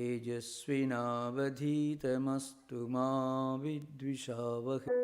तेजस्विनावधीतमस्तु मा विद्विषावहै.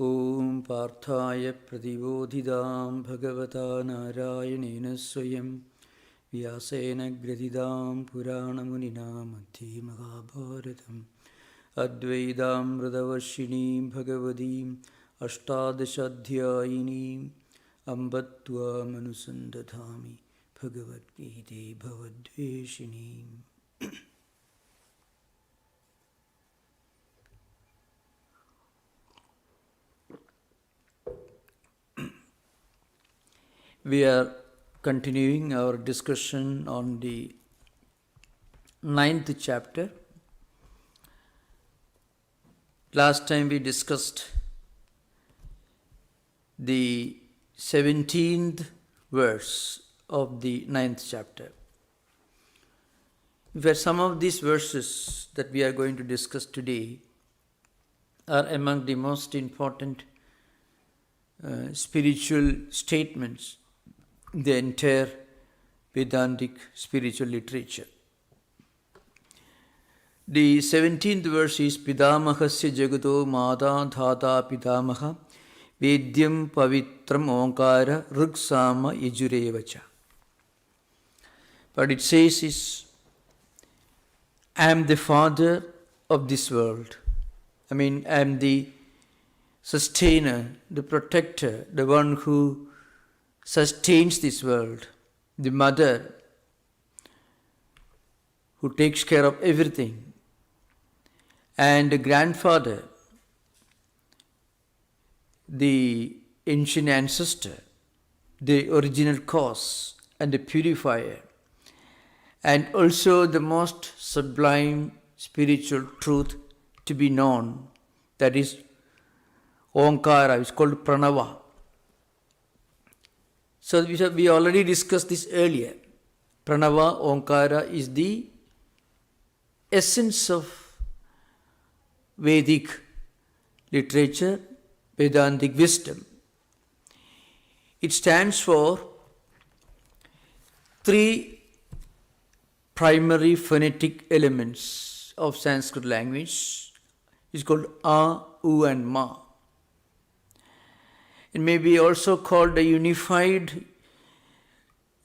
ॐ पार्थाय प्रतिबोधितां भगवता नारायणेन स्वयं व्यासेन ग्रथितां पुराणमुनिना मध्ये महाभारतम् अद्वैतामृतवर्षिणीं भगवतीम् अष्टादशाध्यायिनीम् अम्ब त्वामनुसन्दधामि भगवद्गीते भवद्वेषिणीम्. We are continuing our discussion on the 9th chapter. Last time we discussed the 17th verse of the 9th chapter. Where some of these verses that we are going to discuss today are among the most important spiritual statements in the entire Vedantic spiritual literature. The 17th verse is Pidamahasya Jagato Mata Dhata Pidamaha Vedyam Pavitram Omkara Ruksama Yajurevacha. But it says is, I am the father of this world. I am the sustainer, the protector, the one who sustains this world, the mother who takes care of everything, and the grandfather, the ancient ancestor, the original cause, and the purifier, and also the most sublime spiritual truth to be known, that is Omkara, is called Pranava. So we already discussed this earlier. Pranava, Omkara is the essence of Vedic literature, Vedantic wisdom. It stands for three primary phonetic elements of Sanskrit language. It's called A, U and Ma. It may be also called a unified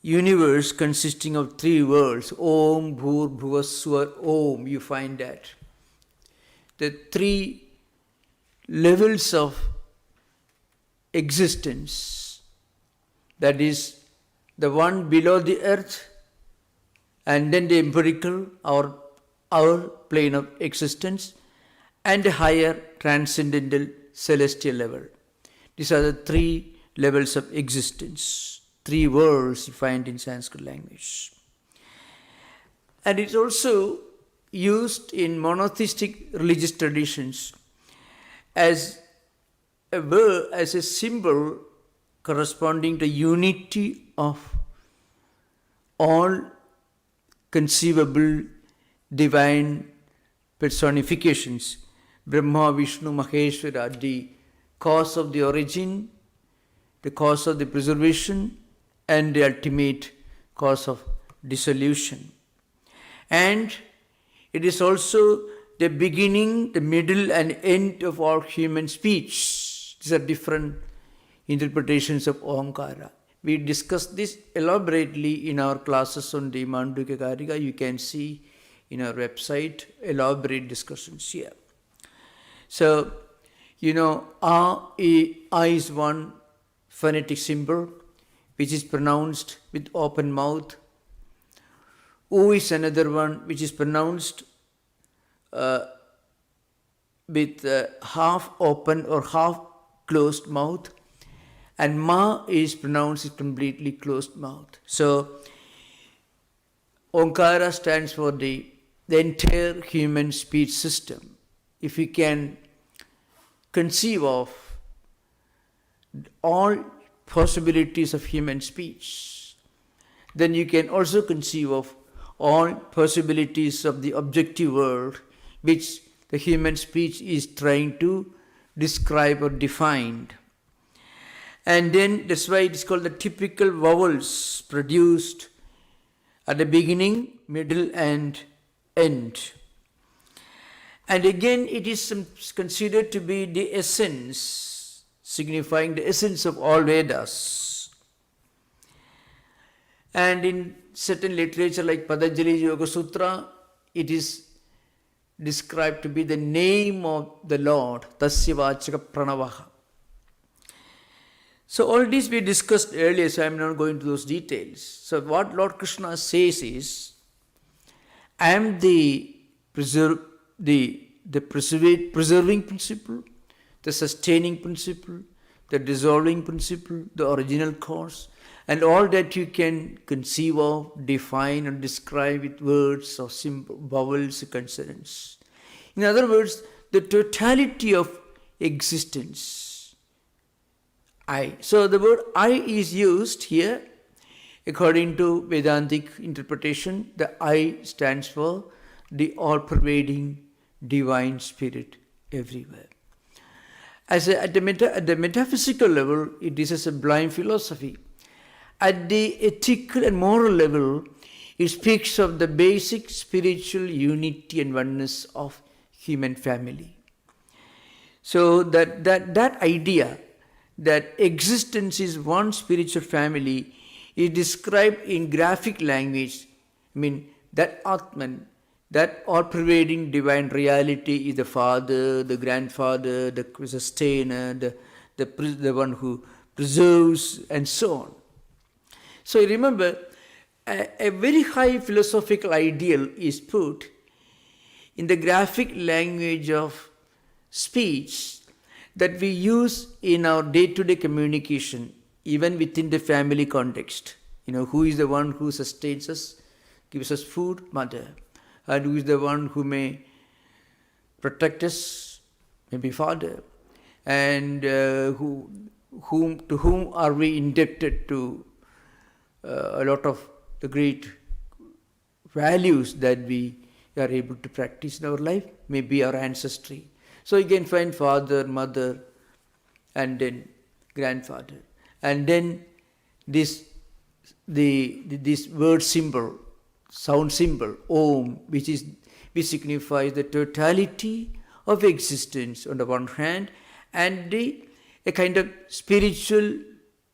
universe consisting of three worlds. Om, Bhur, Bhuvaswar, Om. You find that. The three levels of existence. That is, the one below the earth, and then the empirical, our plane of existence, and the higher transcendental celestial level. These are the three levels of existence, three worlds you find in Sanskrit language. And it's also used in monotheistic religious traditions as a word, as a symbol corresponding to unity of all conceivable divine personifications, Brahma, Vishnu, Maheshvara, the cause of the origin, the cause of the preservation, and the ultimate cause of dissolution. And it is also the beginning, the middle, and end of all human speech. These are different interpretations of Omkara. We discussed this elaborately in our classes on the Mandukya Karika. You can see in our website elaborate discussions here. So, A is one phonetic symbol which is pronounced with open mouth. U is another one which is pronounced with half open or half closed mouth. And Ma is pronounced with completely closed mouth. So, Omkara stands for the entire human speech system. If we can conceive of all possibilities of human speech, then you can also conceive of all possibilities of the objective world which the human speech is trying to describe or define. And then that's why it is called the typical vowels produced at the beginning, middle and end. And again, it is considered to be the essence signifying the essence of all Vedas. And in certain literature like Patanjali Yoga Sutra, it is described to be the name of the Lord, Tasya Vachaka Pranavaha. So all this we discussed earlier, so I am not going to those details. So what Lord Krishna says is, I am the preserving principle, the sustaining principle, the dissolving principle, the original cause, and all that you can conceive of, define, or describe with words or simple vowels or consonants. In other words, the totality of existence. I. So the word I is used here. According to Vedantic interpretation, the I stands for the all-pervading divine spirit everywhere. At the metaphysical level, it is a sublime philosophy. At the ethical and moral level, it speaks of the basic spiritual unity and oneness of human family. So that idea that existence is one spiritual family is described in graphic language. I mean, that Atman, that all-pervading divine reality is the father, the grandfather, the sustainer, the one who preserves, and so on. So remember, a very high philosophical ideal is put in the graphic language of speech that we use in our day-to-day communication, even within the family context. Who is the one who sustains us, gives us food? Mother. And who is the one who may protect us? Maybe father. And to whom are we indebted to a lot of the great values that we are able to practice in our life? Maybe our ancestry. So you can find father, mother, and then grandfather. And then this word symbol, sound symbol, Om, which signifies the totality of existence on the one hand, and a kind of spiritual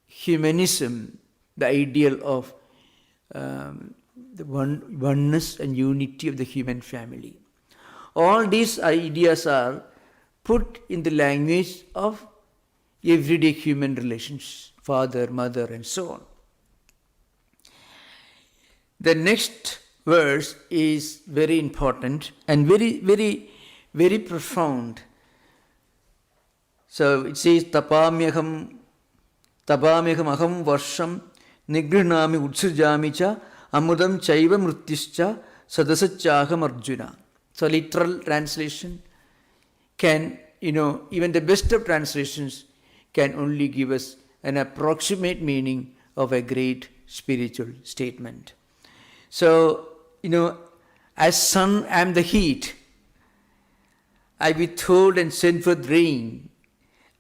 humanism, the ideal of the oneness and unity of the human family. All these ideas are put in the language of everyday human relations, father, mother, and so on. The next verse is very important and very, very, very profound. So it says, Tapamyaham aham varsham nigrinami utsujami cha amudam chaiva mrutyischa sadasachaham arjuna. So literal translation can, even the best of translations can only give us an approximate meaning of a great spiritual statement. So, as sun I am the heat, I withhold and send forth rain,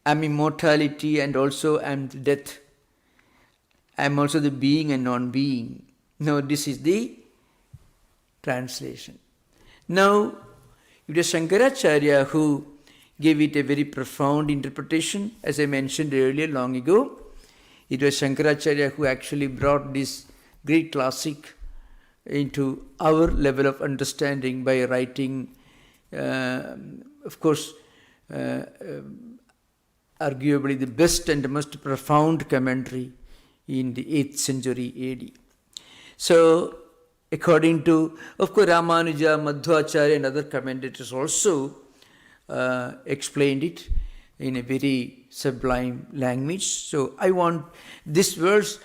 I am immortality and also I am death, I am also the being and non-being. Now this is the translation. Now, it was Shankaracharya who gave it a very profound interpretation, as I mentioned earlier, long ago. It was Shankaracharya who actually brought this great classic into our level of understanding by writing, of course, arguably the best and the most profound commentary in the 8th century AD. So, according to, of course, Ramanuja, Madhvacharya and other commentators also explained it in a very sublime language. So I want, this verse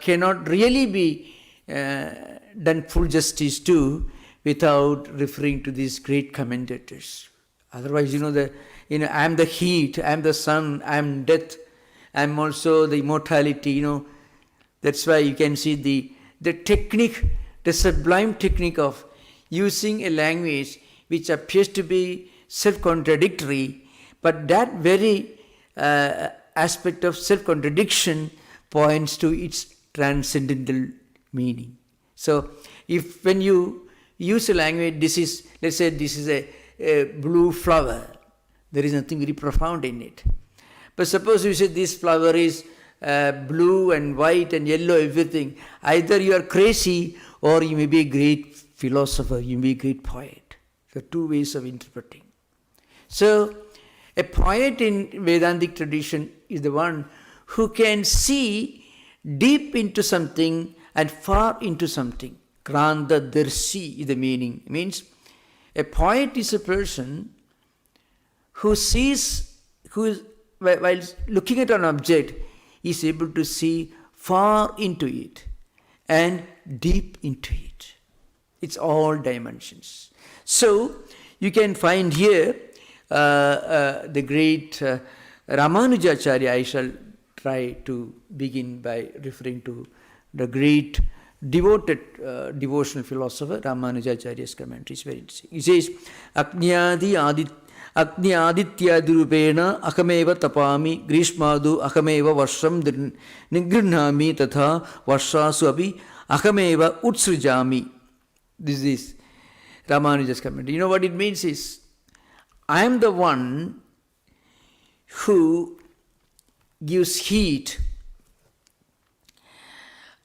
cannot really be done full justice to without referring to these great commentators. Otherwise, I am the heat, I am the sun, I am death, I am also the immortality, That's why you can see the technique, the sublime technique of using a language which appears to be self-contradictory, but that very aspect of self-contradiction points to its transcendental meaning. So, when you use a language, let's say this is a blue flower, there is nothing very profound in it. But suppose you say this flower is blue and white and yellow, everything. Either you are crazy or you may be a great philosopher, you may be a great poet. There are two ways of interpreting. So, a poet in Vedantic tradition is the one who can see deep into something and far into something. Kranta Darshi is the meaning. It means a poet is a person who sees, while looking at an object, is able to see far into it and deep into it. It's all dimensions. So, you can find here the great Ramanujacharya. I shall try to begin by referring to the great devoted devotional philosopher Ramanujacharya's commentary is very interesting. He says, Agni Adityadurupena akameva tapami grishmadu akameva varsham nigrinhami tatha varshasu api akameva utsrijami. This is Ramanuja's commentary. You know what it means is, I am the one who gives heat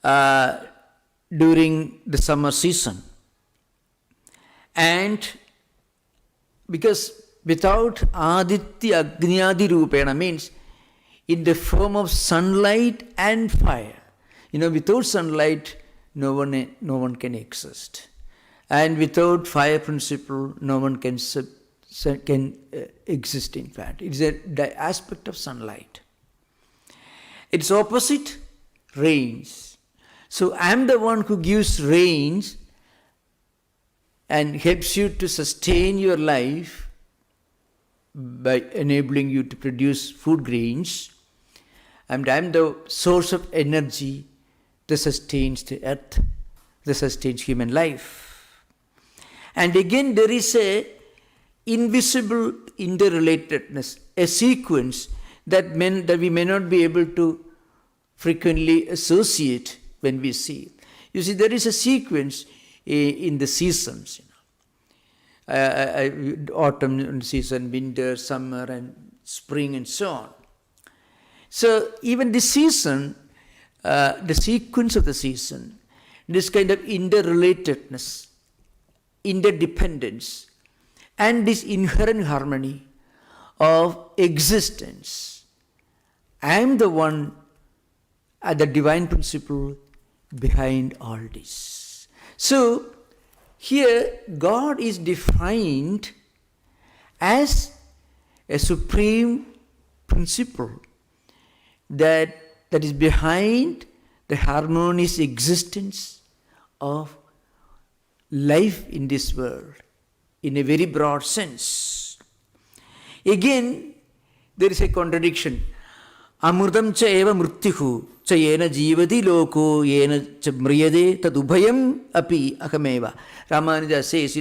during the summer season. And because without Aditya Agnyadi Rupena means in the form of sunlight and fire. Without sunlight, no one can exist. And without fire principle, no one can exist, in fact. It's the aspect of sunlight. Its opposite, rains. So I am the one who gives rains and helps you to sustain your life by enabling you to produce food grains. And I am the source of energy that sustains the earth, that sustains human life. And again there is a invisible interrelatedness, a sequence that we may not be able to frequently associate when we see it. You see, there is a sequence in the seasons. Autumn season, winter, summer, and spring, and so on. So even the season, the sequence of the season, this kind of interrelatedness, interdependence, and this inherent harmony of existence. I am the one at the divine principle behind all this. So, here God is defined as a supreme principle that is behind the harmonious existence of life in this world in a very broad sense. Again, there is a contradiction. Amrutam cha eva mrityuhu cha yena jivati loko yena cha mriyade tadubhayam api akameva. Ramanuja says,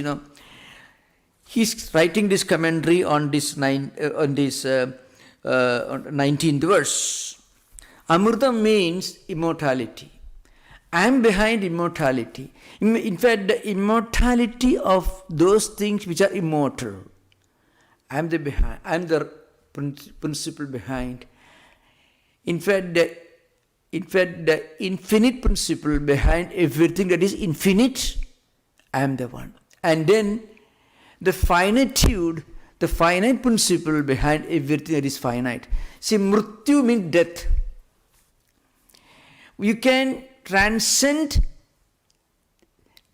he's writing this commentary on this 19th verse. Amrutam means immortality. I am behind immortality. In fact, the immortality of those things which are immortal. I am the principle behind. In fact, the infinite principle behind everything that is infinite, I am the one. And then the finitude, the finite principle behind everything that is finite. See, mrityu means death. You can transcend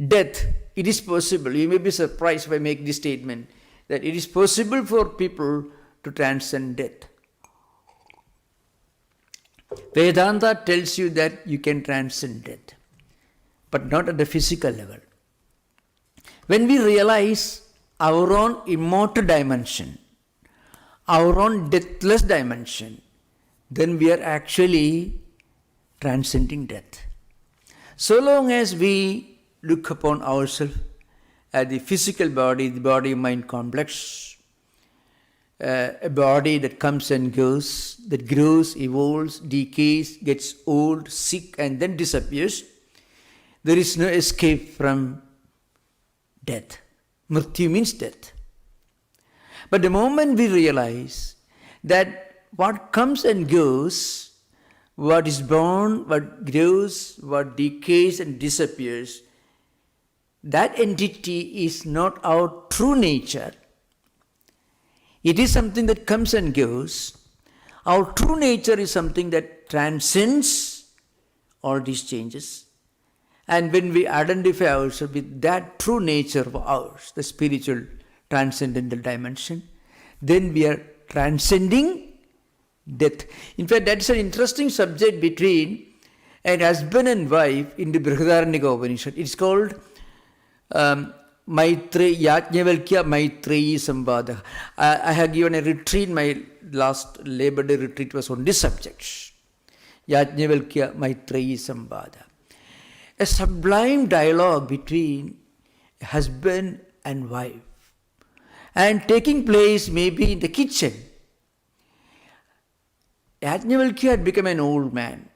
death. It is possible. You may be surprised if I make this statement, that it is possible for people to transcend death. Vedanta tells you that you can transcend death, but not at the physical level. When we realize our own immortal dimension, our own deathless dimension, then we are actually transcending death. So long as we look upon ourselves as the physical body, the body-mind complex, a body that comes and goes, that grows, evolves, decays, gets old, sick, and then disappears, there is no escape from death. Mrityu means death. But the moment we realize that what comes and goes, what is born, what grows, what decays and disappears, that entity is not our true nature. It is something that comes and goes. Our true nature is something that transcends all these changes. And when we identify ourselves with that true nature of ours, the spiritual transcendental dimension, then we are transcending death. In fact, that's an interesting subject between a husband and wife in the Brihadaranyaka Upanishad. It's called Yajnavalkya Maitreyi Sambhada. I have given a retreat, my last Labor Day retreat was on this subject. Yajnavalkya Maitreyi Sambhada. A sublime dialogue between husband and wife, and taking place maybe in the kitchen. Yajnavalkya had become an old man.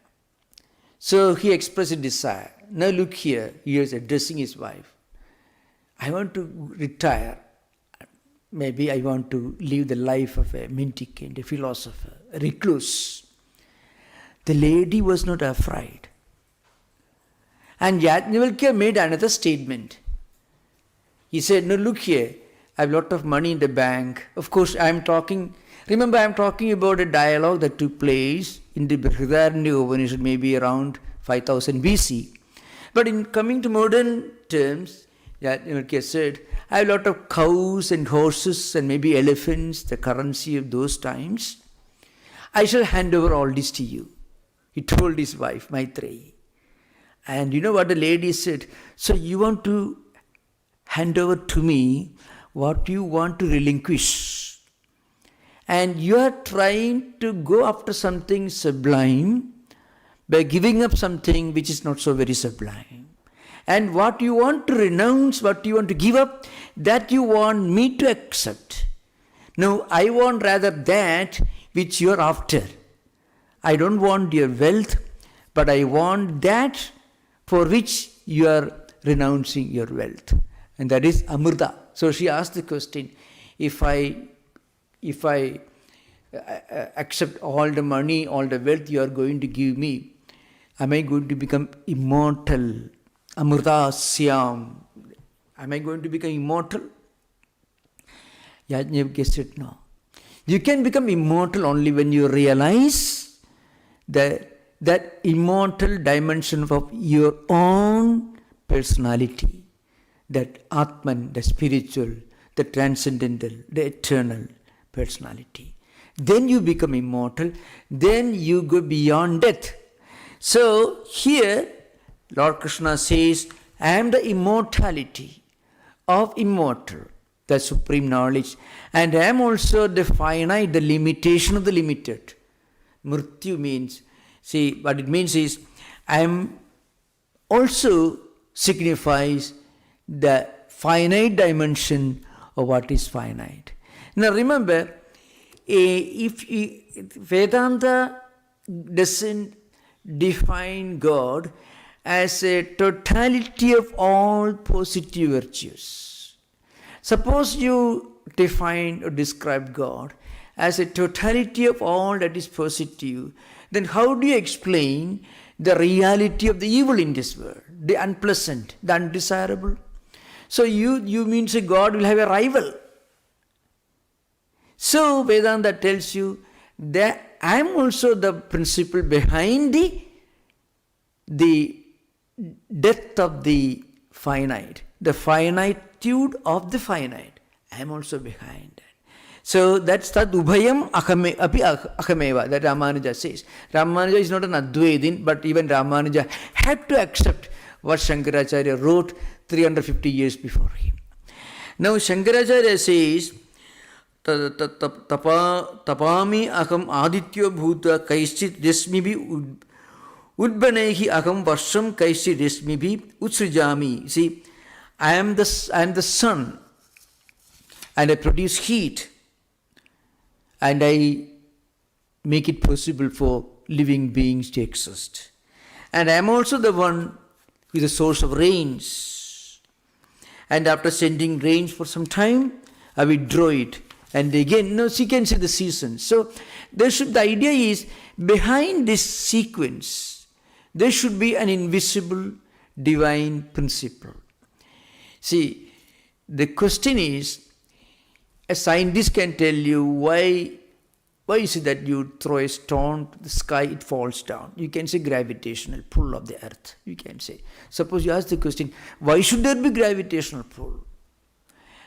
So he expressed a desire. Now look here, he is addressing his wife. I want to retire. Maybe I want to live the life of a mendicant, a philosopher, a recluse. The lady was not afraid. And Yajnavalkya made another statement. He said, no, look here, I have a lot of money in the bank. Of course, I am talking about a dialogue that took place in the Brihadaranyaka Upanishad, maybe around 5000 BC. But in coming to modern terms, Yajnavalkya said, I have a lot of cows and horses and maybe elephants, the currency of those times. I shall hand over all this to you. He told his wife, Maitreyi. And you know what the lady said? So you want to hand over to me what you want to relinquish. And you are trying to go after something sublime by giving up something which is not so very sublime. And what you want to renounce, what you want to give up, that you want me to accept. No, I want rather that which you are after. I don't want your wealth, but I want that for which you are renouncing your wealth. And that is Amrita. So she asked the question, if I accept all the money, all the wealth you are going to give me, am I going to become immortal? Amrita Syam. Am I going to become immortal? Yajnavalkya said, no. You can become immortal only when you realize that immortal dimension of your own personality, that Atman, the spiritual, the transcendental, the eternal personality. Then you become immortal, then you go beyond death. So here, Lord Krishna says, I am the immortality of immortal, the supreme knowledge, and I am also the finite, the limitation of the limited. Mrityu means, see, what it means is, I am also signifies the finite dimension of what is finite. Now remember, if Vedanta doesn't define God as a totality of all positive virtues. Suppose you define or describe God as a totality of all that is positive, then how do you explain the reality of the evil in this world, the unpleasant, the undesirable? So you mean say God will have a rival. So Vedanta tells you that I am also the principle behind the death of the finite, the finitude of the finite. I am also behind that. So that's that ubhayam api ahameva that Ramanuja says. Ramanuja is not an Advaitin, but even Ramanuja had to accept what Shankaracharya wrote 350 years before him. Now Shankaracharya says, tapami aham adityo bhuta kaischit resmibhi udbanehi aham varsham kaischit resmibhi utsrijami. See, I am the sun, and I produce heat, and I make it possible for living beings to exist. And I am also the one who is the source of rains. And after sending rains for some time, I withdraw it And again, no, she can see the seasons. So the idea is, behind this sequence, there should be an invisible divine principle. See, the question is, a scientist can tell you why is it that you throw a stone to the sky, it falls down? You can say gravitational pull of the earth. You can say. Suppose you ask the question, why should there be gravitational pull?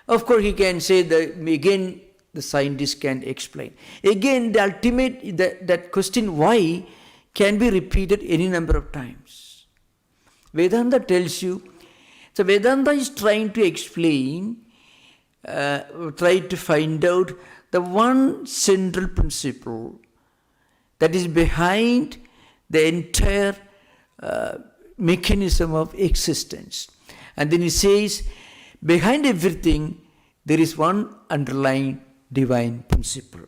Of course, he can say that, again, the scientist can explain. Again, the ultimate, that question why can be repeated any number of times. Vedanta tells you, so Vedanta is trying to explain, try to find out the one central principle that is behind the entire mechanism of existence. And then he says, behind everything, there is one underlying divine principle.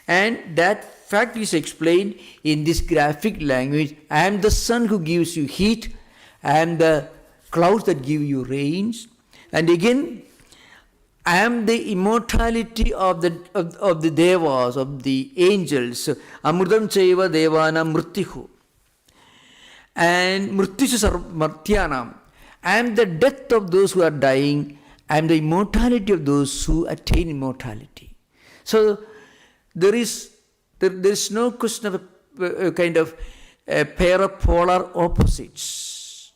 And that fact is explained in this graphic language. I am the sun who gives you heat. I am the clouds that give you rains. And again, I am the immortality of the devas, of the angels. Amrudam chaiva devana mrittihu. And mrittishu martyanam. I am the death of those who are dying. I am the immortality of those who attain immortality. So there is no question of a kind of a pair of polar opposites.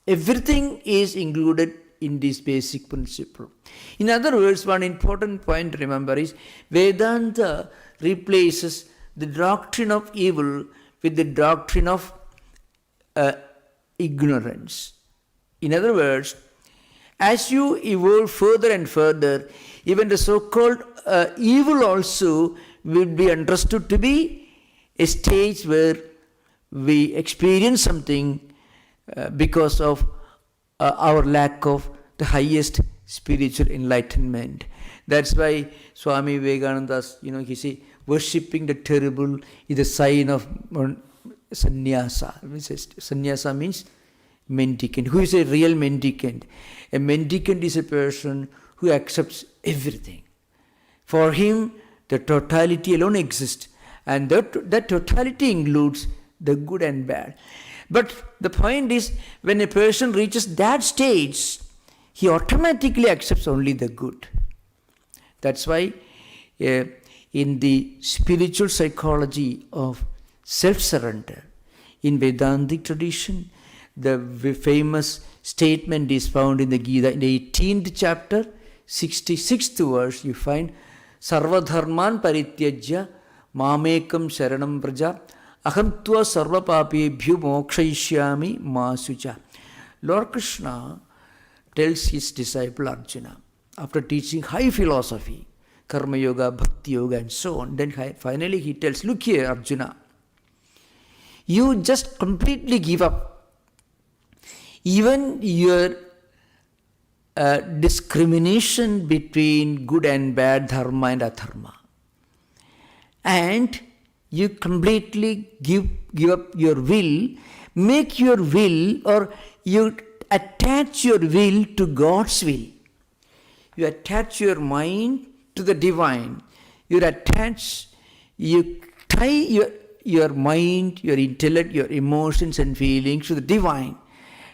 Everything is included in this basic principle. In other words, one important point to remember is Vedanta replaces the doctrine of evil with the doctrine of ignorance. In other words, as you evolve further and further, even the so-called evil also will be understood to be a stage where we experience something because of our lack of the highest spiritual enlightenment. That's why Swami Vivekananda, he say, worshipping the terrible is a sign of sannyasa. Sannyasa means mendicant. Who is a real mendicant? A mendicant is a person who accepts everything. For him, the totality alone exists. And that totality includes the good and bad. But the point is, when a person reaches that stage, he automatically accepts only the good. That's why in the spiritual psychology of self-surrender, in Vedantic tradition, the famous statement is found in the Gita, in the 18th chapter, 66th verse, you find, Sarvadharman parityajya mamekam sharanam praja aham tva sarvapapebhyo mokshayishyami masucha. Lord Krishna tells his disciple Arjuna, after teaching high philosophy, karma yoga, bhakti yoga and so on, then finally he tells, look here Arjuna, you just completely give up even your discrimination between good and bad, dharma and adharma. And you completely give up your will, make your will, or you attach your will to God's will. You attach your mind to the divine. You tie your mind, your intellect, your emotions and feelings to the divine.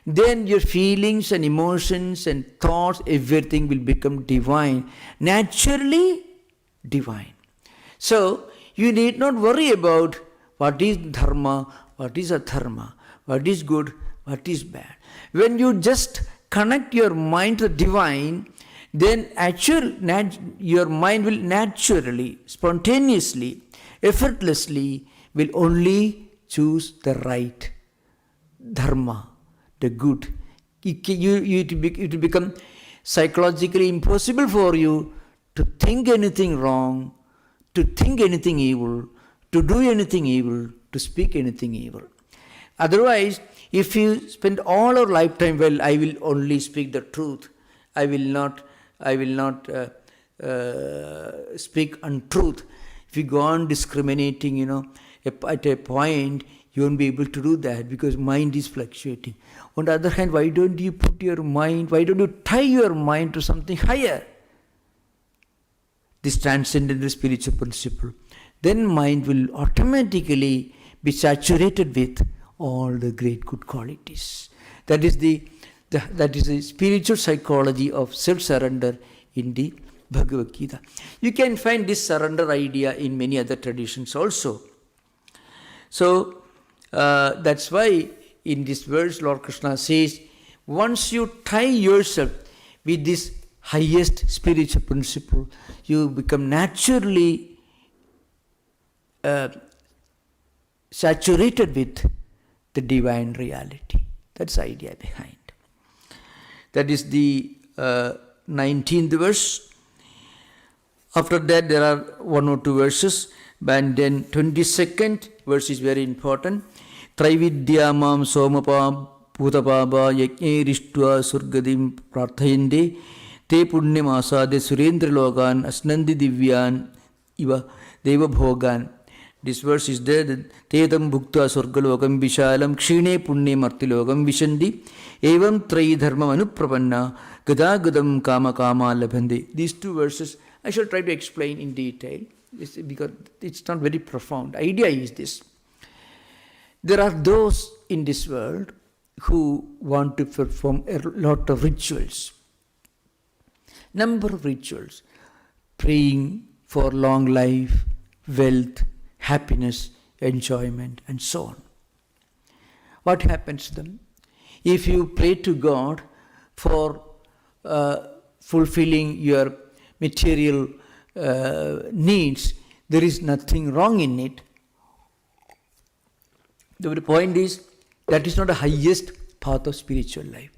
Then your feelings and emotions and thoughts, everything will become divine. Naturally divine. So, you need not worry about what is dharma, what is adharma, what is good, what is bad. When you just connect your mind to the divine, then your mind will naturally, spontaneously, effortlessly, will only choose the right dharma, the good. It will become psychologically impossible for you to think anything wrong, to think anything evil, to do anything evil, to speak anything evil. Otherwise, if you spend all our lifetime, well, I will only speak the truth, I will not speak untruth. If you go on discriminating, at a point, you won't be able to do that because mind is fluctuating. On the other hand, why don't you tie your mind to something higher? this transcendental spiritual principle, then mind will automatically be saturated with all the great good qualities. That is the spiritual psychology of self-surrender in the Bhagavad Gita. You can find this surrender idea in many other traditions also. So that's why in this verse Lord Krishna says, once you tie yourself with this highest spiritual principle, you become naturally saturated with the divine reality. That's the idea behind. That is the 19th verse. After that there are one or two verses, and then 22nd verse is very important. Traividya mam somapa putapaba yajne rishtva surgadim prarthayande te punyam asade surendra logan asnandi divyan iva deva bhogan. This verse is there. Tetam bhukta surgalokam vishalam kshine punye martilogam vishandi evam trayi dharmam anuprapanna gadagadam kama kama labhande. These two verses I shall try to explain in detail because it's not very profound. Idea is this. There are those in this world who want to perform a lot of rituals. Number of rituals. Praying for long life, wealth, happiness, enjoyment, and so on. What happens to them? If you pray to God for fulfilling your material needs, there is nothing wrong in it. The point is, that is not the highest path of spiritual life.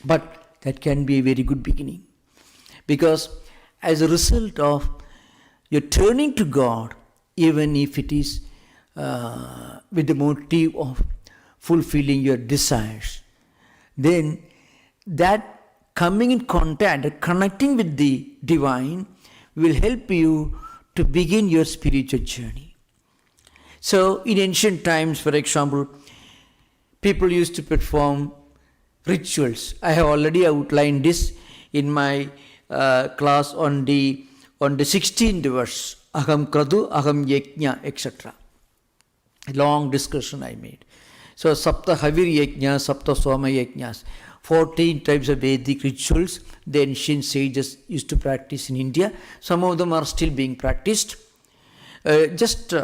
But that can be a very good beginning. Because as a result of your turning to God, even if it is with the motive of fulfilling your desires, then that coming in contact, connecting with the divine will help you to begin your spiritual journey. So in ancient times, for example, people used to perform rituals. I have already outlined this in my class on the 16th verse. Aham kradu, aham yajna, etc. A long discussion I made. So sapta havir yajna, sapta soma yajnas. 14 types of Vedic rituals the ancient sages used to practice in India. Some of them are still being practiced. Just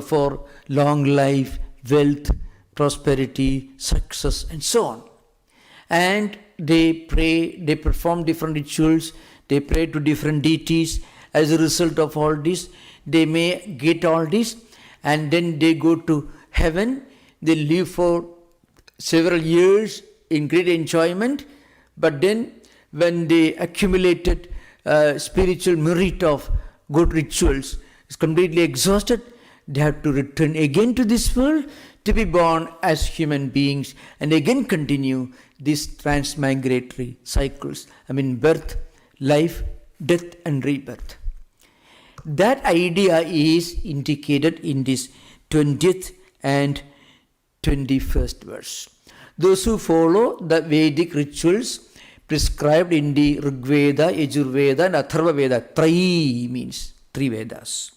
for long life, wealth, prosperity, success, and so on. And they pray, they perform different rituals, they pray to different deities. As a result of all this, they may get all this, and then they go to heaven. They live for several years in great enjoyment, but then when they accumulated spiritual merit of good rituals is completely exhausted, they have to return again to this world to be born as human beings and again continue these transmigratory cycles. Birth, life, death, and rebirth. That idea is indicated in this 20th and 21st verse. Those who follow the Vedic rituals prescribed in the Rig Veda, Yajurveda, and Atharva Veda, Trayi means three Vedas.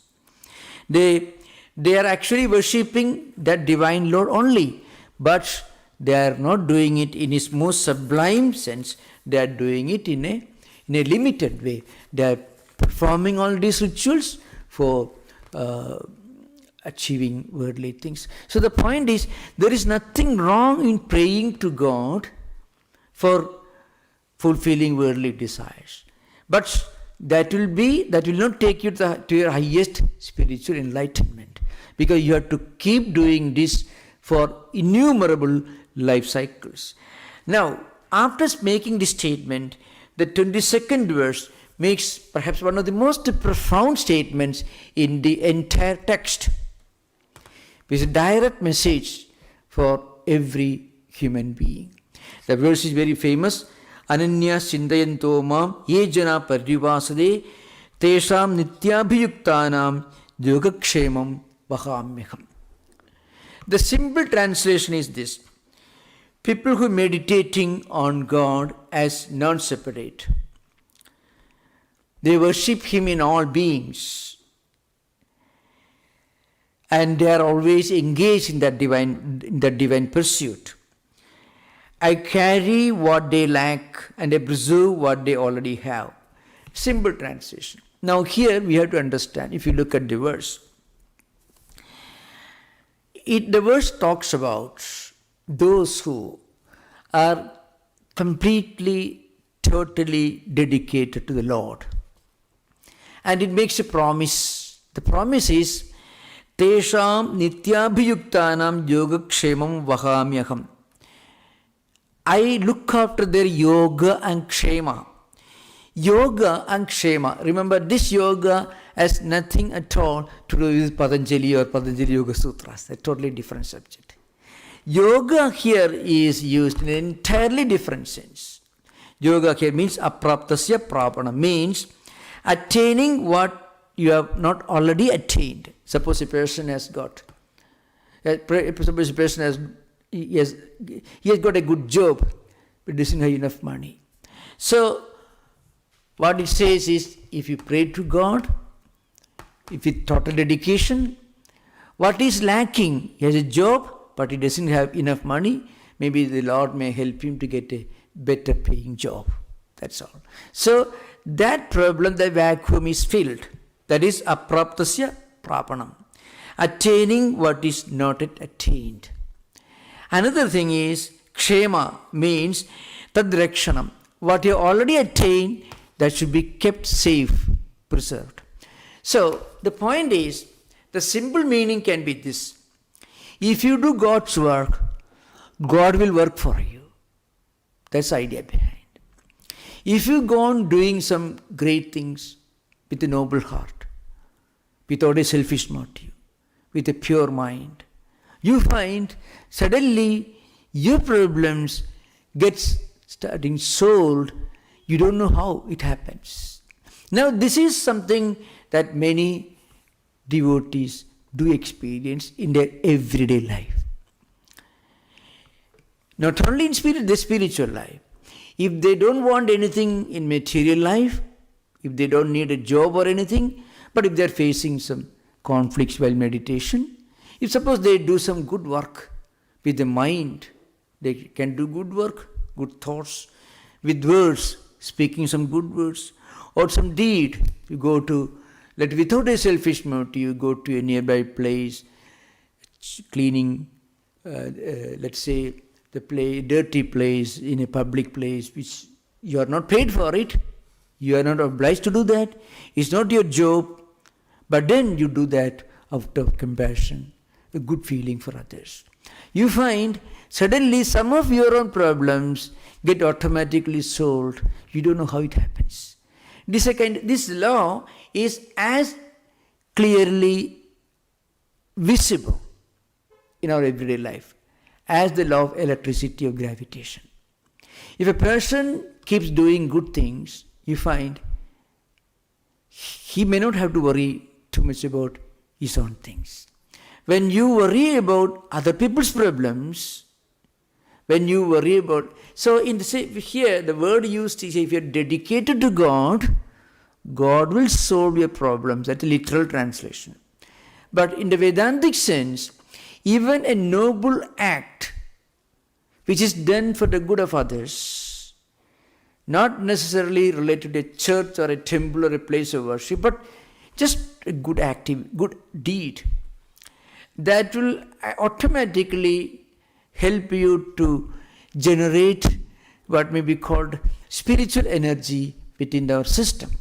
They are actually worshipping that divine Lord only, but they are not doing it in its most sublime sense. They are doing it in a limited way. They are performing all these rituals for achieving worldly things. So the point is, there is nothing wrong in praying to God for fulfilling worldly desires. But that will not take you to your highest spiritual enlightenment, because you have to keep doing this for innumerable life cycles. Now, after making this statement, the 22nd verse makes perhaps one of the most profound statements in the entire text. It's a direct message for every human being. The verse is very famous. Ananya Sindayanto Mam Ye Jana Parivasade Tesham Nityabhiyuktanam Yogakshemam Vahamyaham. The simple translation is this: people who are meditating on God as non-separate, They worship him in all beings. And they are always engaged in that divine pursuit. I carry what they lack and I preserve what they already have. Simple translation. Now here we have to understand, if you look at the verse, the verse talks about those who are completely, totally dedicated to the Lord. And it makes a promise. The promise is, Tesham nityabhiyuktanam yogakshemam vahamyaham. I look after their yoga and kshema. Yoga and kshema. Remember, this yoga has nothing at all to do with Patanjali or Patanjali Yoga Sutras. A totally different subject. Yoga here is used in an entirely different sense. Yoga here means apraptasya prapana, means attaining what you have not already attained. Suppose a person has got, suppose a person has, he has got a good job, but doesn't have enough money. So, what it says is, if you pray to God, if with total dedication, what is lacking? He has a job, but he doesn't have enough money. Maybe the Lord may help him to get a better paying job. That's all. So, that problem, the vacuum is filled. That is apraptasya prapanam. Attaining what is not yet attained. Another thing is kshema, means tadrekshanam. What you already attained, that should be kept safe, preserved. So, the point is, the simple meaning can be this. If you do God's work, God will work for you. That's the idea behind. If you go on doing some great things with a noble heart, without a selfish motive, with a pure mind, you find suddenly your problems get starting solved. You don't know how it happens. Now this is something that many devotees do experience in their everyday life. Not only in the spiritual life. If they don't want anything in material life, if they don't need a job or anything, but if they are facing some conflicts while meditation, if suppose they do some good work with the mind, they can do good work, good thoughts, with words, speaking some good words, or some deed. You go to, without a selfish motive, you go to a nearby place, cleaning, let's say, the dirty place in a public place, which you are not paid for it, you are not obliged to do that, it's not your job, but then you do that out of compassion, a good feeling for others. You find suddenly some of your own problems get automatically solved. You don't know how it happens. This law is as clearly visible in our everyday life as the law of electricity or gravitation. If a person keeps doing good things, you find he may not have to worry too much about his own things. When you worry about other people's problems, when you worry about... So here the word used is, if you are dedicated to God, God will solve your problems. That's a literal translation. But in the Vedantic sense, even a noble act which is done for the good of others, not necessarily related to a church or a temple or a place of worship, but just a good deed, that will automatically help you to generate what may be called spiritual energy within our system.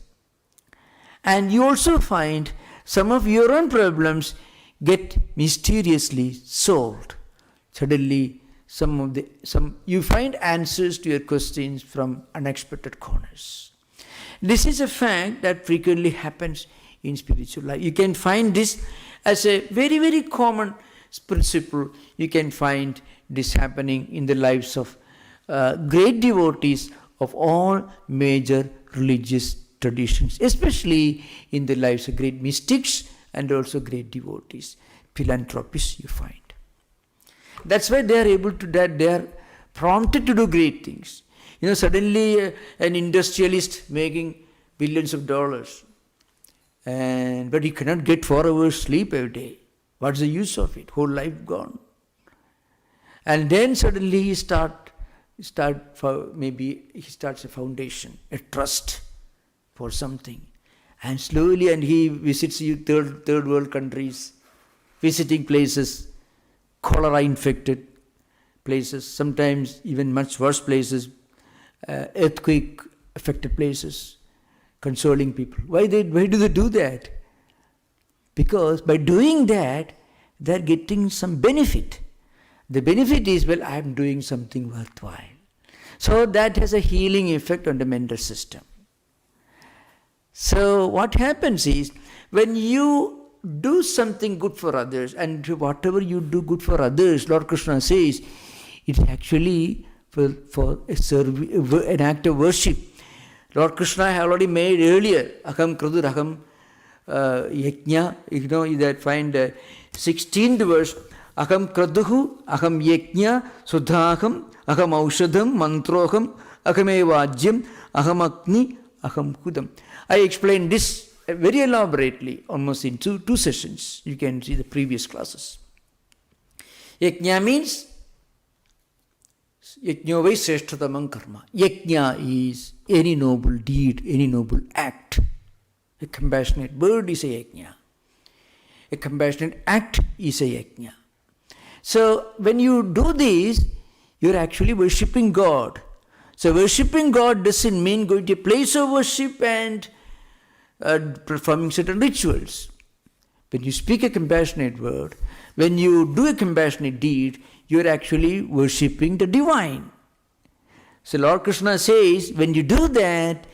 And you also find some of your own problems get mysteriously solved. Suddenly, you find answers to your questions from unexpected corners. This is a fact that frequently happens in spiritual life. You can find this as a very, very common principle. You can find this happening in the lives of great devotees of all major religious traditions, especially in the lives of great mystics and also great devotees, philanthropists you find. That's why they are able to, that they are prompted to do great things. Suddenly an industrialist making billions of dollars. But he cannot get 4 hours sleep every day. What's the use of it? Whole life gone. And then suddenly he starts a foundation, a trust for something. And slowly, and he visits third world countries, visiting places, cholera infected places, sometimes even much worse places, earthquake affected places, consoling people. Why do they do that? Because by doing that, they are getting some benefit. The benefit is, well, I am doing something worthwhile. So that has a healing effect on the mental system. So what happens is, when you do something good for others, and whatever you do good for others, Lord Krishna says, it's actually for an act of worship. Lord Krishna had already made earlier, Aham Kradu Raham Yajna, you that find the 16th verse, Aham Kraduhu, Aham Yajna, Sudhaham, Aham Aushadham, Mantroham, Aham Evajyam, Aham Agni, Aham Hudam. I explained this very elaborately, almost in two sessions. You can see the previous classes. Yajna means Yajna vai sreshtatamam karma. Yajna is any noble deed, any noble act. A compassionate word is a yajna. A compassionate act is a yajna. So when you do this, you're actually worshipping God. So worshipping God doesn't mean going to a place of worship and performing certain rituals. When you speak a compassionate word, when you do a compassionate deed, you're actually worshipping the divine. So Lord Krishna says, when you do that,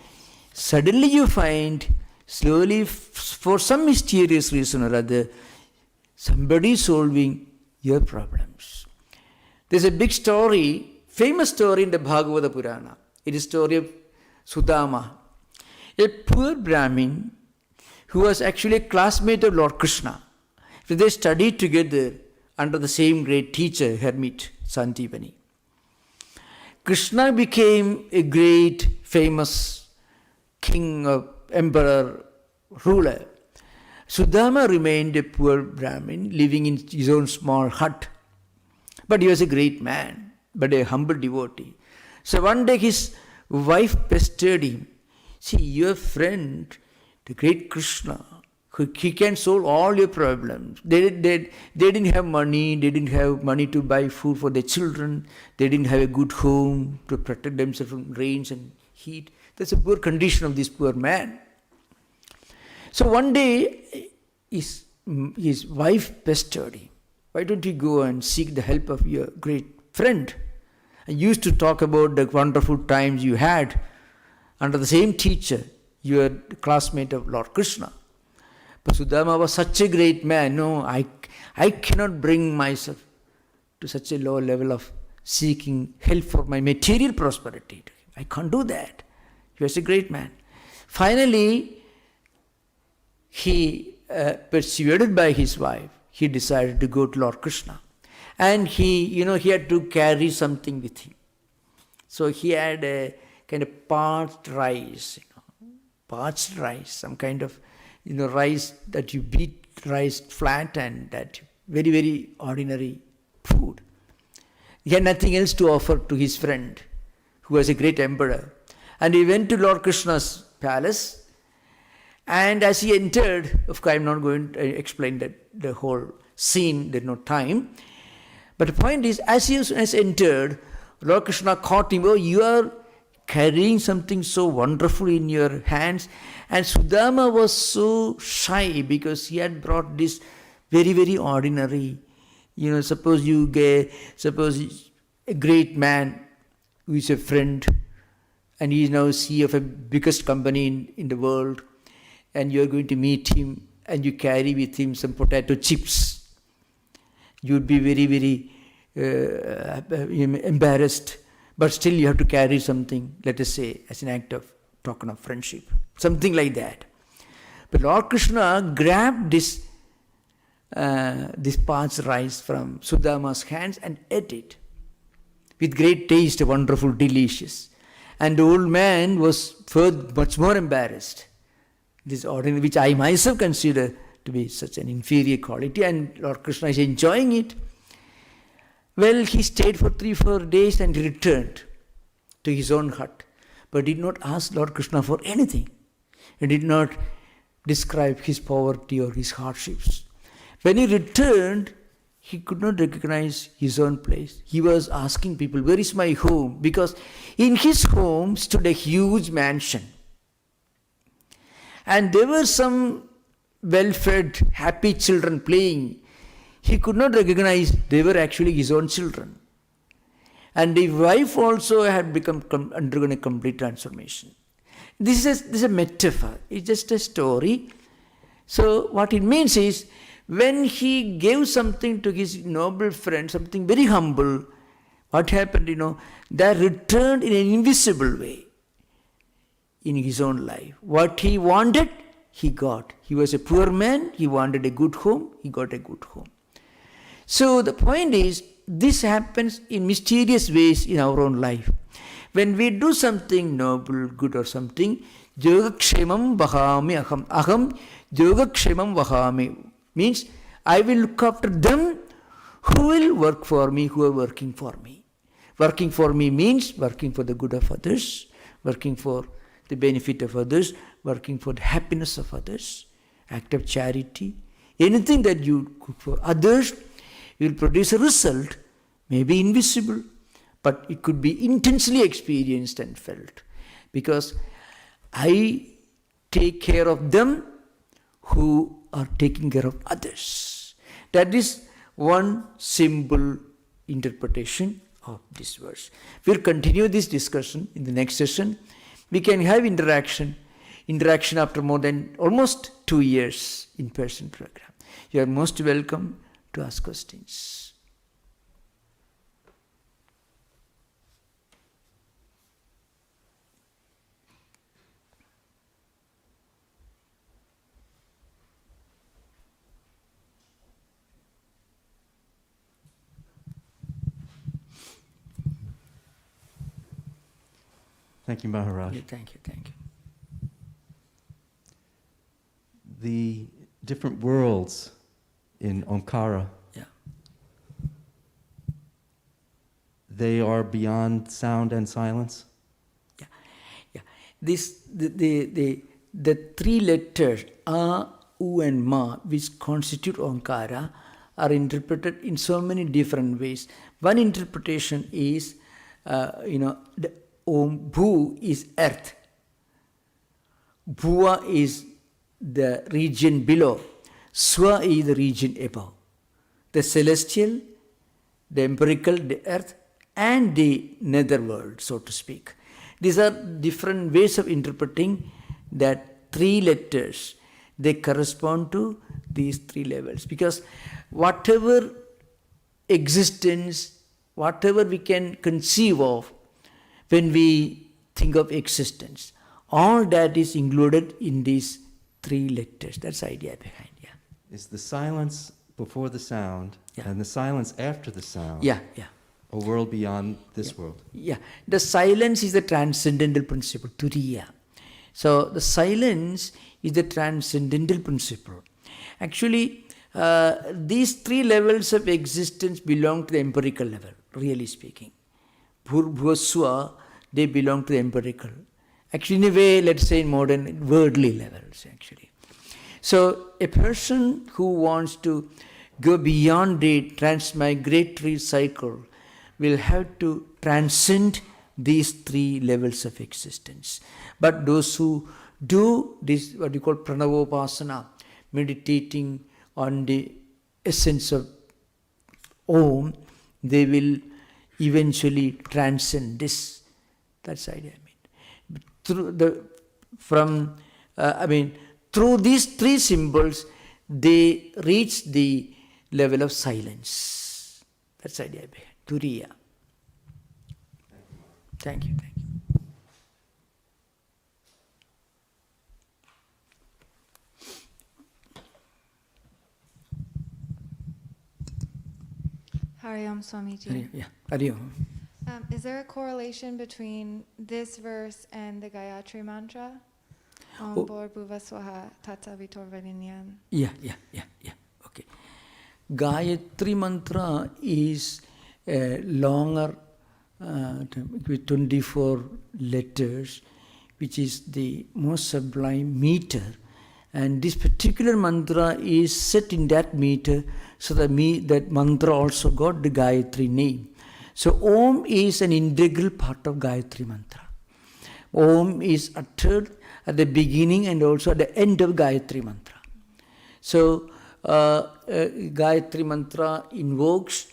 suddenly you find, slowly, for some mysterious reason or other, somebody solving your problems. There's a big story, famous story in the Bhagavad Purana. It is the story of Sudama, a poor Brahmin who was actually a classmate of Lord Krishna. So they studied together under the same great teacher, hermit, Santipani. Krishna became a great, famous king, emperor, ruler. Sudama remained a poor Brahmin, living in his own small hut. But he was a great man, but a humble devotee. So one day his wife pestered him. See, your friend, the great Krishna, he can solve all your problems. They didn't have money. They didn't have money to buy food for their children. They didn't have a good home to protect themselves from rains and heat. That's a poor condition of this poor man. So one day, his wife pestered him. Why don't you go and seek the help of your great friend? I used to talk about the wonderful times you had under the same teacher, your classmate of Lord Krishna. But Sudama was such a great man. No, I cannot bring myself to such a low level of seeking help for my material prosperity. I can't do that. He was a great man. Finally, he, persuaded by his wife, he decided to go to Lord Krishna. And he had to carry something with him. So he had a kind of parched rice, some kind of, rice that you beat rice flat, and that very, very ordinary food. He had nothing else to offer to his friend, who was a great emperor. And he went to Lord Krishna's palace, and as he entered, of course I'm not going to explain the whole scene, there's no time. But the point is, as he has entered, Lord Krishna caught him. Oh, you are carrying something so wonderful in your hands. And Sudama was so shy because he had brought this very, very ordinary, suppose a great man who is a friend, and he is now CEO of a biggest company in the world, and you are going to meet him, and you carry with him some potato chips. You would be very, very embarrassed, but still you have to carry something, let us say, as an act of token of friendship, something like that. But Lord Krishna grabbed this parched rice from Sudama's hands and ate it with great taste, wonderful, delicious. And the old man was further much more embarrassed. This ordinary, which I myself consider to be such an inferior quality, and Lord Krishna is enjoying it. Well, he stayed for 3-4 days and returned to his own hut, but did not ask Lord Krishna for anything. He did not describe his poverty or his hardships. When he returned, he could not recognize his own place. He was asking people, where is my home? Because in his home stood a huge mansion. And there were some well-fed, happy children playing. He could not recognize they were actually his own children. And the wife also had undergone a complete transformation. This is a metaphor. It's just a story. So what it means is, when he gave something to his noble friend, something very humble, what happened, that returned in an invisible way in his own life. What he wanted, he got. He was a poor man, he wanted a good home, he got a good home. So the point is, this happens in mysterious ways in our own life. When we do something noble, good or something, yogakshemam vahami aham. Aham yogakshemam vahami. Means, I will look after them who will work for me, who are working for me. Working for me means working for the good of others, working for the benefit of others, working for the happiness of others, act of charity. Anything that you cook for others will produce a result, maybe invisible, but it could be intensely experienced and felt. Because I take care of them who are taking care of others. That is one simple interpretation of this verse. We'll continue this discussion in the next session. We can have interaction after more than almost 2 years in-person program. You are most welcome to ask questions. Thank you, Maharaj. Yeah, thank you. The different worlds in Omkara, they are beyond sound and silence? Yeah. The 3 letters, A, U and Ma, which constitute Omkara, are interpreted in so many different ways. One interpretation is, the Om Bhu is earth. Bhuva is the region below. Swa is the region above. The celestial, the empirical, the earth, and the netherworld, so to speak. These are different ways of interpreting that 3 letters. They correspond to these 3 levels. Because whatever existence, whatever we can conceive of, when we think of existence, all that is included in these 3 letters. That's the idea behind, Is the silence before the sound and the silence after the sound a world beyond this world? Yeah. The silence is the transcendental principle, turiya. So the silence is the transcendental principle. Actually, these 3 levels of existence belong to the empirical level, really speaking. Bhuvaswa, they belong to the empirical. Actually, in a way, let's say in modern, worldly levels, actually. So, a person who wants to go beyond the transmigratory cycle will have to transcend these 3 levels of existence. But those who do this, what you call pranavopasana, meditating on the essence of Om, they will eventually transcend this. That's the idea. Through these 3 symbols, they reach the level of silence. That's the idea behind Turiya. Thank you. Hari Om Swamiji. Hari Om. Is there a correlation between this verse and the Gayatri mantra? Om Bhurva Swaha Tata Vitorvaninyan. Yeah. Okay. Gayatri mantra is a longer, with 24 letters, which is the most sublime meter. And this particular mantra is set in that meter, so that mantra also got the Gayatri name. So Om is an integral part of Gayatri mantra. Om is uttered at the beginning and also at the end of Gayatri mantra. So Gayatri mantra invokes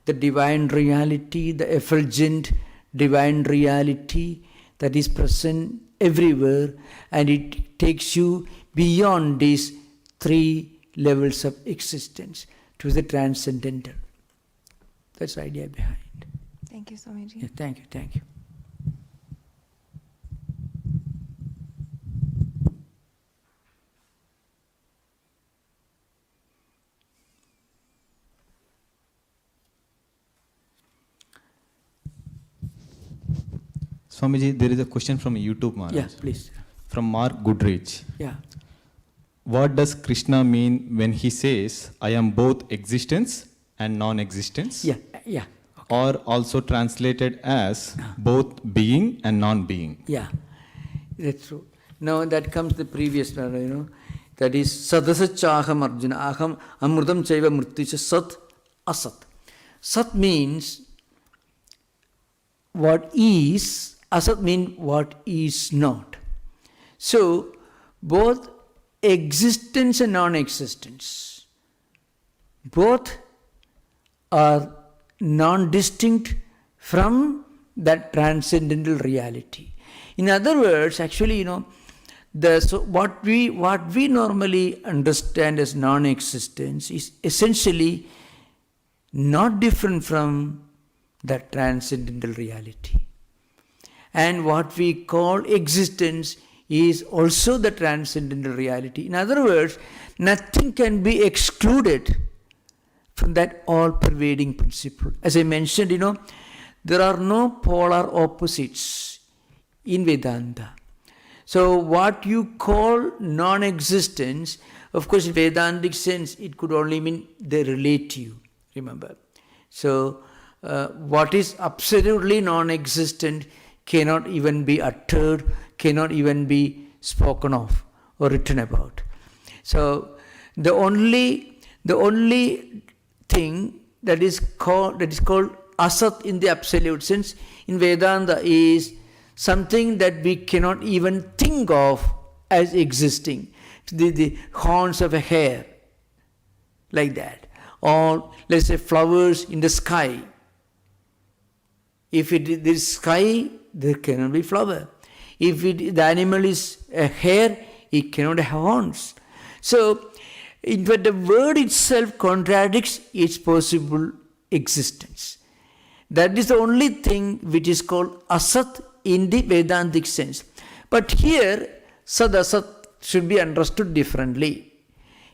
the divine reality, the effulgent divine reality that is present everywhere, and it takes you beyond these 3 levels of existence to the transcendental. That's the idea behind. Thank you, Swamiji. Yeah, thank you. Swamiji, there is a question from YouTube, Maharaj. Yeah, please. From Mark Goodrich. Yeah. What does Krishna mean when he says, I am both existence and non-existence? Yeah. Okay. Or also translated as both being and non-being? Yeah, that's true. Now that comes the previous one, that is sadasachaham arjuna, aham amrutam chaiva mrityu sat asat. Sat means what is, asat means what is not. So both existence and non-existence, both are non-distinct from that transcendental reality. In other words, actually, what we normally understand as non-existence is essentially not different from that transcendental reality. And what we call existence is also the transcendental reality. In other words, nothing can be excluded from that all-pervading principle. As I mentioned, there are no polar opposites in Vedanta. So what you call non-existence, of course in Vedantic sense, it could only mean the relative, remember. So what is absolutely non-existent cannot even be uttered, cannot even be spoken of or written about. So the only thing that is called asat in the absolute sense in Vedanta is something that we cannot even think of as existing. The horns of a hare, like that. Or let's say flowers in the sky. If there is sky, there cannot be flower. If the animal is a hare, it cannot have horns. So, in fact, the word itself contradicts its possible existence. That is the only thing which is called asat in the Vedantic sense. But here, sad asat should be understood differently.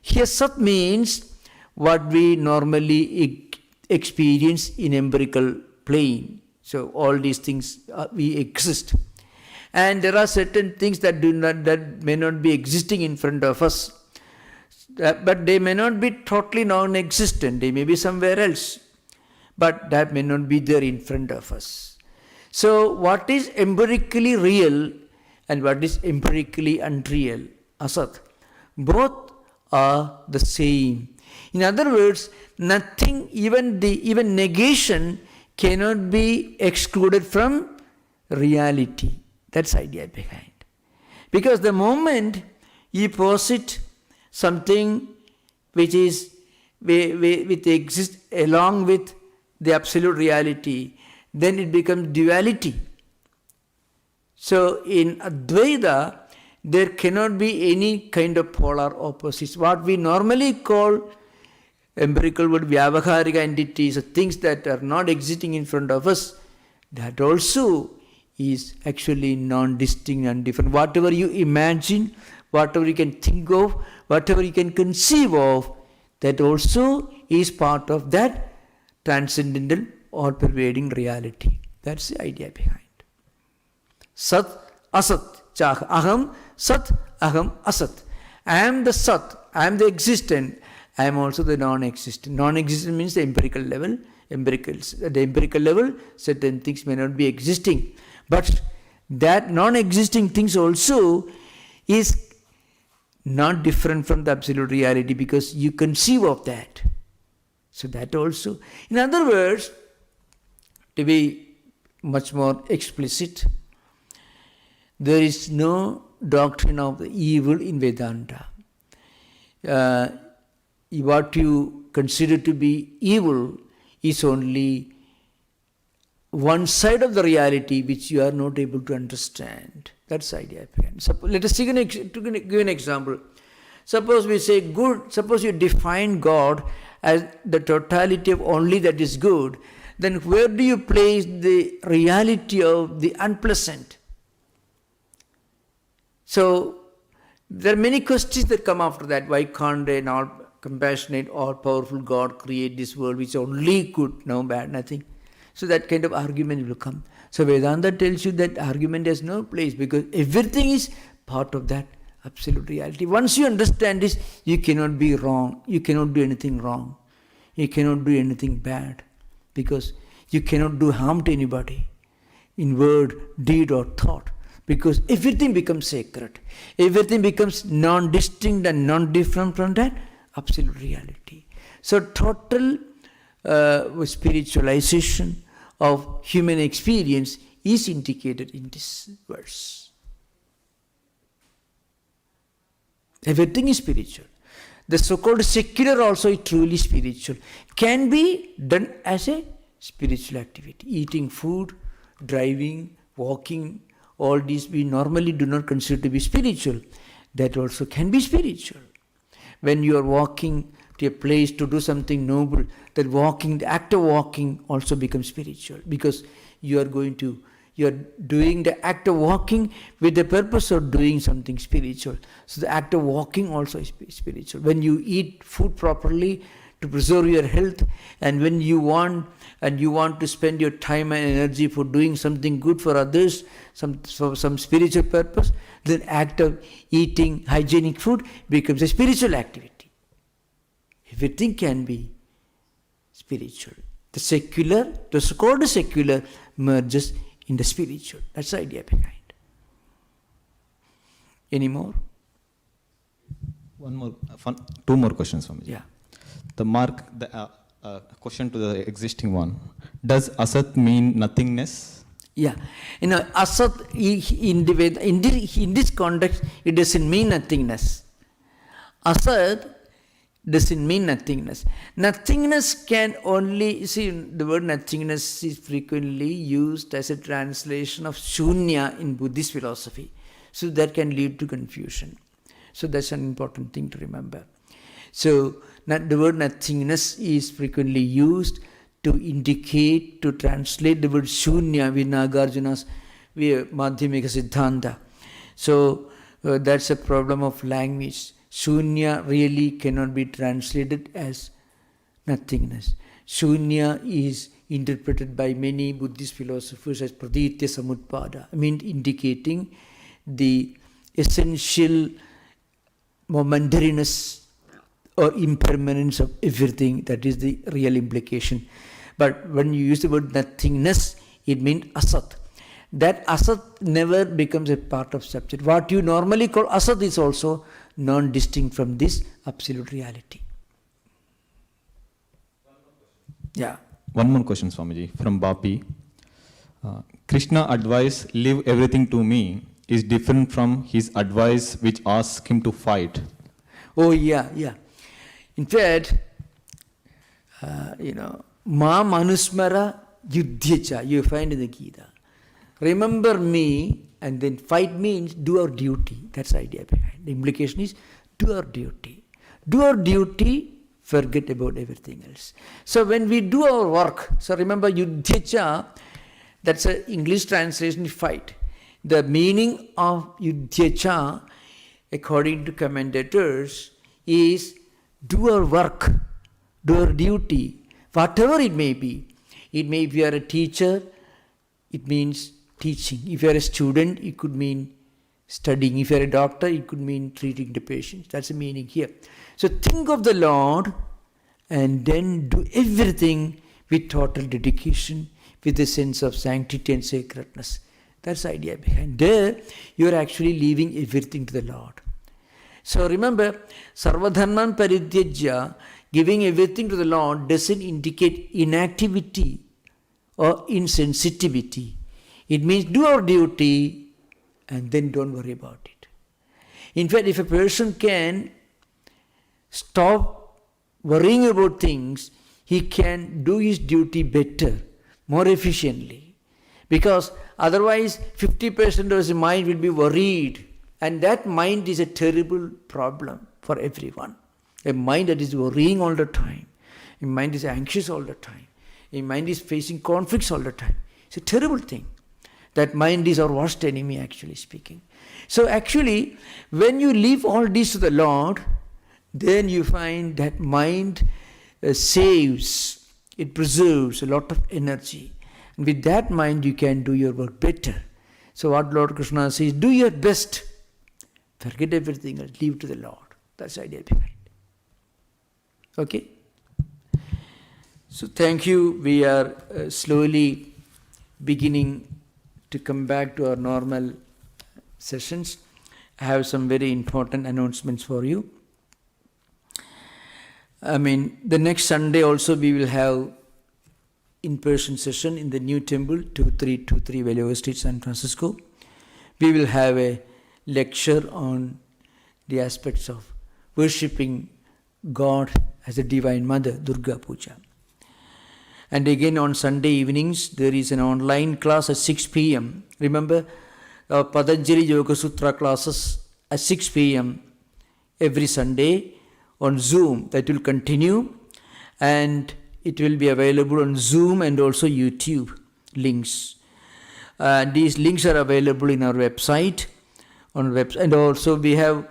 Here, sat means what we normally experience in empirical plane. So all these things we exist, and there are certain things that may not be existing in front of us, but they may not be totally non-existent. They may be somewhere else, but that may not be there in front of us. So what is empirically real and what is empirically unreal, asat, both are the same. In other words, nothing, even negation cannot be excluded from reality. That's the idea behind. Because the moment you posit something which exists along with the absolute reality, then it becomes duality. So in Advaita, there cannot be any kind of polar opposites. What we normally call empirical word vyavaharika entities, things that are not existing in front of us, that also is actually non-distinct and different. Whatever you imagine, whatever you can think of, whatever you can conceive of, that also is part of that transcendental all-pervading reality. That's the idea behind. Sat, asat, chah, aham, sat, aham, asat. I am the sat, I am the existent, I am also the non-existent. Non-existent means the empirical level. At the empirical level, certain things may not be existing. But that non-existing things also is not different from the absolute reality because you conceive of that. So that also. In other words, to be much more explicit, there is no doctrine of the evil in Vedanta. What you consider to be evil is only one side of the reality which you are not able to understand. That's the idea. Let us give an example. Suppose we say good, suppose you define God as the totality of only that is good, then where do you place the reality of the unpleasant? So, there are many questions that come after that. Why can't an all-compassionate, all-powerful God create this world which is only good, no bad, nothing? So that kind of argument will come. So Vedanta tells you that argument has no place because everything is part of that absolute reality. Once you understand this, you cannot be wrong. You cannot do anything wrong. You cannot do anything bad because you cannot do harm to anybody in word, deed or thought. Because everything becomes sacred. Everything becomes non-distinct and non-different from that absolute reality. So total spiritualization of human experience is indicated in this verse. Everything is spiritual. The so-called secular also is truly spiritual. Can be done as a spiritual activity. Eating food, driving, walking, all these we normally do not consider to be spiritual. That also can be spiritual. When you are walking to a place to do something noble, that walking, the act of walking also becomes spiritual because you are doing the act of walking with the purpose of doing something spiritual. So the act of walking also is spiritual. When you eat food properly to preserve your health, and when you want to spend your time and energy for doing something good for others, for some spiritual purpose, then act of eating hygienic food becomes a spiritual activity. Everything can be spiritual. The secular, the so-called secular, merges in the spiritual. That's the idea behind. Any more? Two more questions, Swamiji. Yeah. The question to the existing one. Does asat mean nothingness? Yeah. Asat, in this context, it doesn't mean nothingness. Asat doesn't mean nothingness. Nothingness can only, the word nothingness is frequently used as a translation of shunya in Buddhist philosophy. So that can lead to confusion. So that's an important thing to remember. So the word nothingness is frequently used to indicate, to translate the word shunya with Nagarjuna's Madhyamika Siddhanta. So that's a problem of language. Shunya really cannot be translated as nothingness. Shunya is interpreted by many Buddhist philosophers as praditya samutpada, indicating the essential momentariness or impermanence of everything. That is the real implication. But when you use the word nothingness, it means asat. That asat never becomes a part of subject. What you normally call asat is also non-distinct from this absolute reality. Yeah. One more question, Swamiji, from Bapi. Krishna advice, leave everything to me, is different from his advice which asks him to fight. Oh, yeah. In fact, Ma manusmara yuddhyacha, you find in the Gita. Remember me and then fight means do our duty. That's the idea behind. The implication is do our duty. Do our duty, forget about everything else. So when we do our work, so remember yuddhyacha, that's an English translation, fight. The meaning of yuddhyacha, according to commentators, is do our work, do our duty, whatever it may be. It may be you are a teacher, it means teaching. If you are a student, it could mean studying. If you are a doctor, it could mean treating the patients. That's the meaning here. So think of the Lord and then do everything with total dedication, with a sense of sanctity and sacredness. That's the idea behind. There, you are actually leaving everything to the Lord. So remember, sarvadharman parityajya, giving everything to the Lord doesn't indicate inactivity or insensitivity. It means do our duty and then don't worry about it. In fact, if a person can stop worrying about things, he can do his duty better, more efficiently. Because otherwise 50% of his mind will be worried, and that mind is a terrible problem for everyone. A mind that is worrying all the time, a mind is anxious all the time, a mind is facing conflicts all the time. It's a terrible thing. That mind is our worst enemy, actually speaking. So actually, when you leave all this to the Lord, then you find that mind saves, it preserves a lot of energy. And with that mind, you can do your work better. So what Lord Krishna says, do your best. Forget everything else, leave to the Lord. That's the idea behind it. Okay? So thank you. We are slowly beginning to come back to our normal sessions. I have some very important announcements for you. The next Sunday also we will have in-person session in the new temple, 2323 Valley Street, San Francisco. We will have a lecture on the aspects of worshipping God as a Divine Mother, Durga Puja. And again on Sunday evenings, there is an online class at 6 p.m. Remember, our Patanjali Yoga Sutra classes at 6 p.m. every Sunday on Zoom. That will continue, and it will be available on Zoom and also YouTube links. These links are available in our website. And also we have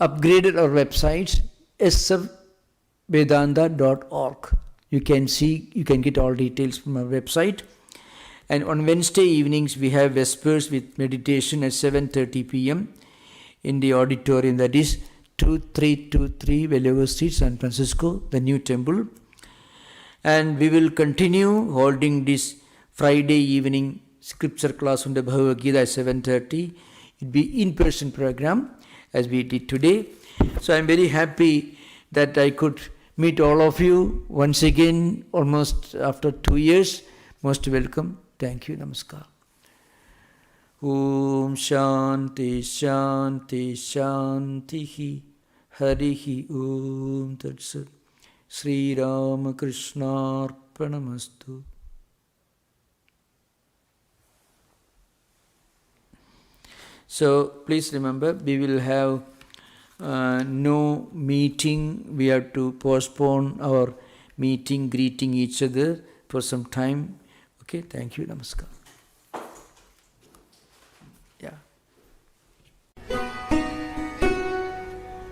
upgraded our website, srvedanta.org. You can get all details from our website. And on Wednesday evenings, we have Vespers with meditation at 7:30 p.m. in the auditorium, that is 2323 Valley Street, San Francisco, the new temple. And we will continue holding this Friday evening scripture class on the Bhagavad Gita at 7:30. It will be in-person program as we did today. So I am very happy that I could meet all of you once again, almost after 2 years. Most welcome. Thank you. Namaskar. Om Shanti Shanti Shanti Harihi Om Tat Sat. Sri Ramakrishna Arpanamastu. So please remember, we will have no meeting. We have to postpone our meeting, greeting each other for some time. Okay, thank you. Namaskar.